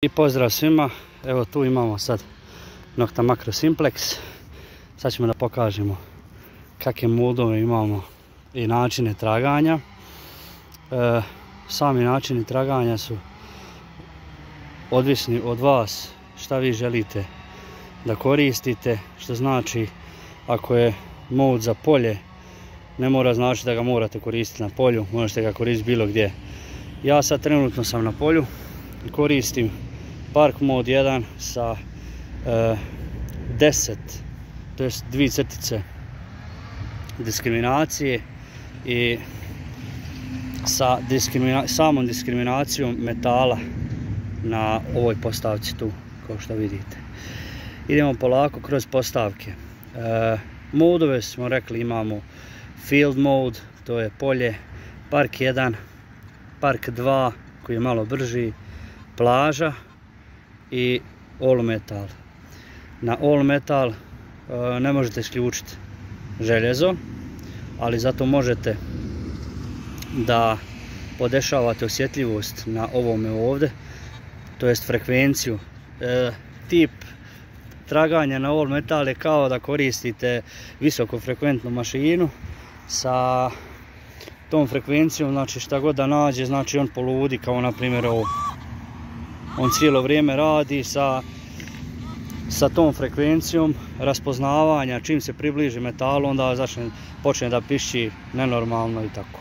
I pozdrav svima, evo tu imamo sad Nokta Makro Simplex. Sad ćemo da pokažemo kakve modove imamo i načine traganja. Sami načini traganja su odvisni od vas šta vi želite da koristite, što znači ako je mod za polje ne mora znači da ga morate koristiti na polju, možete ga koristiti bilo gdje. Ja sad trenutno sam na polju i koristim Park mod 1 sa 10, to jest 2 crtice diskriminacije i sa samom diskriminacijom metala na ovoj postavci tu, kao što vidite. Idemo polako kroz postavke. Modove smo rekli, imamo Field mode, to je polje, Park 1, Park 2 koji je malo brži, plaža i All metal. Na All metal ne možete isključiti željezo, ali zato možete da podešavate osjetljivost na ovome ovdje, to jest frekvenciju. Tip traganja na All metal je kao da koristite visokofrekventnu mašinu sa tom frekvencijom, znači šta god da nađe, znači on poludi, kao na primjer ovo. On cijelo vrijeme radi sa tom frekvencijom raspoznavanja, čim se približi metalu onda počne da pišći nenormalno i tako.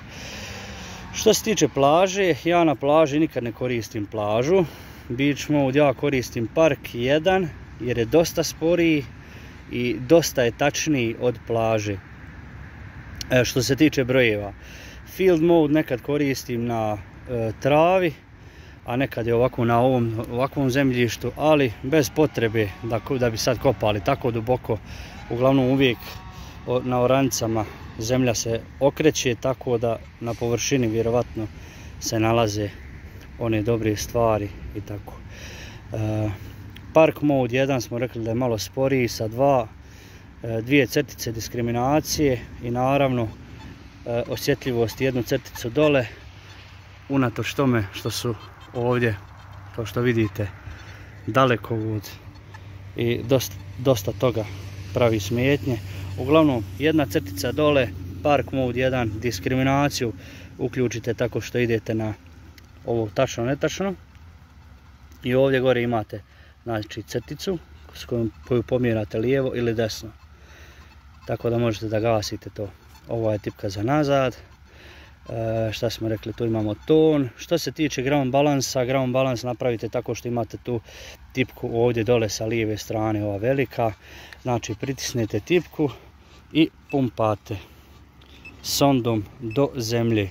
Što se tiče plaže, ja na plaži nikad ne koristim plažu. Beach mode ja koristim Park 1 jer je dosta sporiji i dosta je tačniji od plaže. Što se tiče brojeva, Field mode nekad koristim na travi, a nekad je ovako na ovakvom zemljištu, ali bez potrebe da bi sad kopali tako duboko. Uglavnom uvijek na oranicama zemlja se okreće, tako da na površini vjerovatno se nalaze one dobre stvari i tako. Park mode 1 smo rekli da je malo sporiji sa 2 crtice diskriminacije i naravno osjetljivost jednu crticu dole, unatoč tome što su ovdje, kao što vidite, dalekovod i dosta toga pravi smetnje. Uglavnom jedna crtica dole, Park mode 1, diskriminaciju uključite tako što idete na ovo tačno netačno i ovdje gore imate znači crticu koju pomjerate lijevo ili desno, tako da možete da gasite to. Ovo je tipka za nazad. Šta smo rekli, tu imamo ton. Što se tiče ground balansa, ground balans napravite tako što imate tu tipku ovdje dole sa lijeve strane, ova velika. Znači pritisnete tipku i pumpate sondom do zemlje,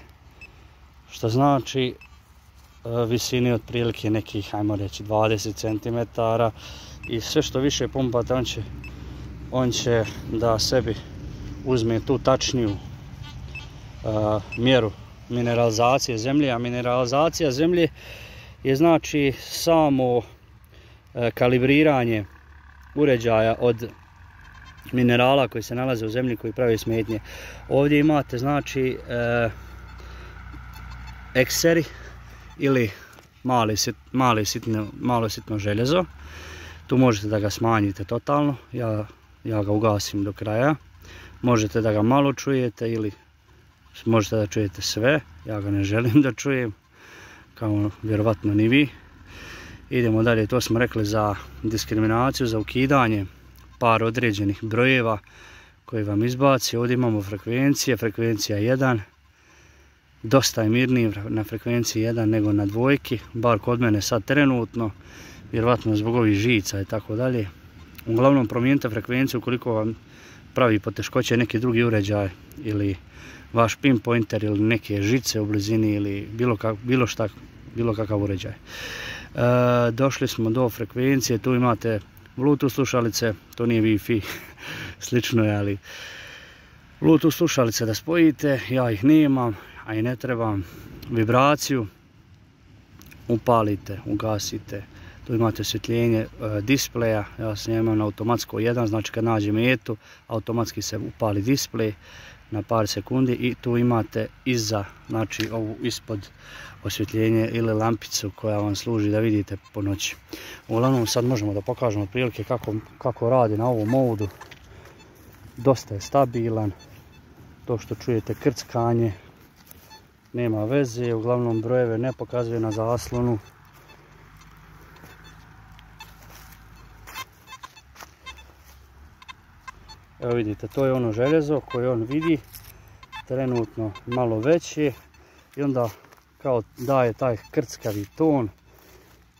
što znači visini otprilike nekih, ajmo reći, 20 cm, i sve što više pumpate on će da sebi uzme tu tačniju mjeru mineralizacije zemlje, a mineralizacija zemlje je znači samo kalibriranje uređaja od minerala koji se nalaze u zemlji koji pravi smetnje. Ovdje imate znači ekseri ili malo sitno željezo. Tu možete da ga smanjite totalno, ja ga ugasim do kraja. Možete da ga malo čujete ili možete da čujete sve, ja ga ne želim da čujem, kao vjerovatno ni vi. Idemo dalje, to smo rekli za diskriminaciju, za ukidanje par određenih brojeva koji vam izbaci. Ovdje imamo frekvencija 1, dosta je mirniji na frekvenciji 1 nego na dvojki, bar kod mene sad trenutno, vjerovatno zbog ovih žica i tako dalje. Uglavnom promijenite frekvenciju ukoliko vam pravi poteškoće neki drugi uređaj ili vaš pinpointer ili neke žice u blizini ili bilo kakav uređaj. Došli smo do frekvencije, tu imate Bluetooth slušalice, to nije Wi-Fi, slično je, ali Bluetooth slušalice da spojite, ja ih nemam, a i ne trebam. Vibraciju upalite, ugasite. Tu imate osvjetljenje displeja, ja sam imam na automatsko 1, znači kad nađem metu, automatski se upali displej. na par sekundi i tu imate iza, znači ovu ispod osvjetljenje ili lampicu koja vam služi da vidite po noći. Uglavnom sad možemo da pokažemo otprilike kako radi na ovom modu. Dosta je stabilan, to što čujete krckanje nema veze, uglavnom brojeve ne pokazuje na zaslonu. Evo vidite, to je ono željezo koje on vidi, trenutno malo veće i onda kao daje taj krckavi ton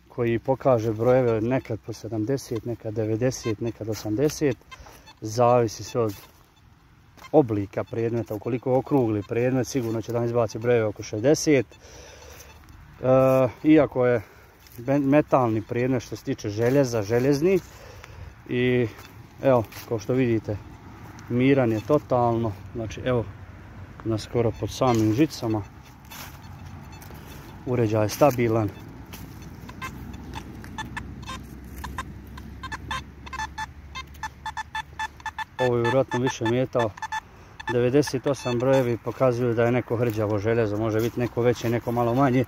koji pokaže brojeve nekad po 70, nekad 90, nekad 80, zavisi sve od oblika predmeta. Ukoliko je okrugli predmet, sigurno će da izbaci brojeve oko 60. Iako je metalni predmet što se tiče željeza, željezni. I evo, kao što vidite, miran je totalno. Znači evo, na skoro pod samim žicama. Uređaj je stabilan. Ovo je vjerojatno više metao. 98 brojevi pokazuju da je neko hrđavo željezo, može biti neko veće, neko malo manje.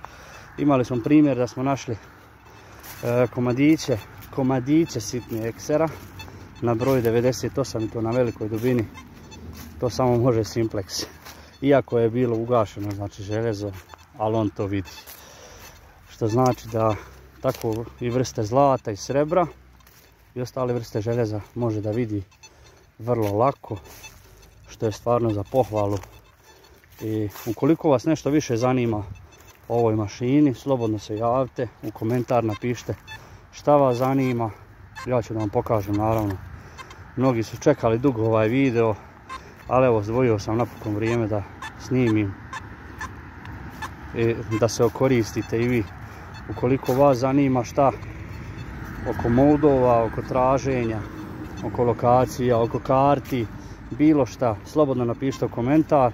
Imali smo primjer da smo našli komadiće sitne eksera na broj 98 i to na velikoj dubini. To samo može Simplex. Iako je bilo ugašeno, znači željezo, ali on to vidi. Što znači da tako i vrste zlata i srebra i ostale vrste željeza može da vidi vrlo lako, što je stvarno za pohvalu. I ukoliko vas nešto više zanima o ovoj mašini, slobodno se javite, u komentar napišite šta vas zanima, ja ću da vam pokažem naravno. Mnogi su čekali dugo ovaj video, ali evo, zdvojio sam napokon vrijeme da snimim i da se okoristite i vi. Ukoliko vas zanima šta oko modova, oko traženja, oko lokacija, oko karti, bilo šta, slobodno napišite u komentar.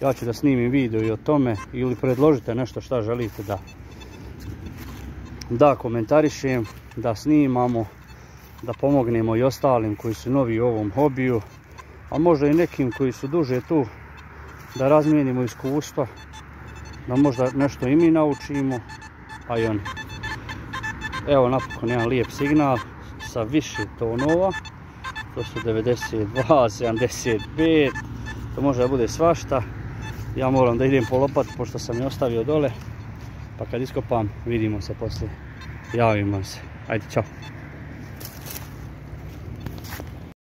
Ja ću da snimim video i o tome ili predložite nešto šta želite da komentarišem, da snimamo, da pomognemo i ostalim koji su novi u ovom hobiju, a možda i nekim koji su duže tu, da razmijenimo iskustva, da možda nešto i mi naučimo, a i oni. Evo napokon jedan lijep signal sa više tonova, to su 92, 75, to može da bude svašta. Ja moram da idem po lopatu pošto sam je ostavio dole, pa kad iskopam vidimo se poslije, javimo se. Ajde, čao.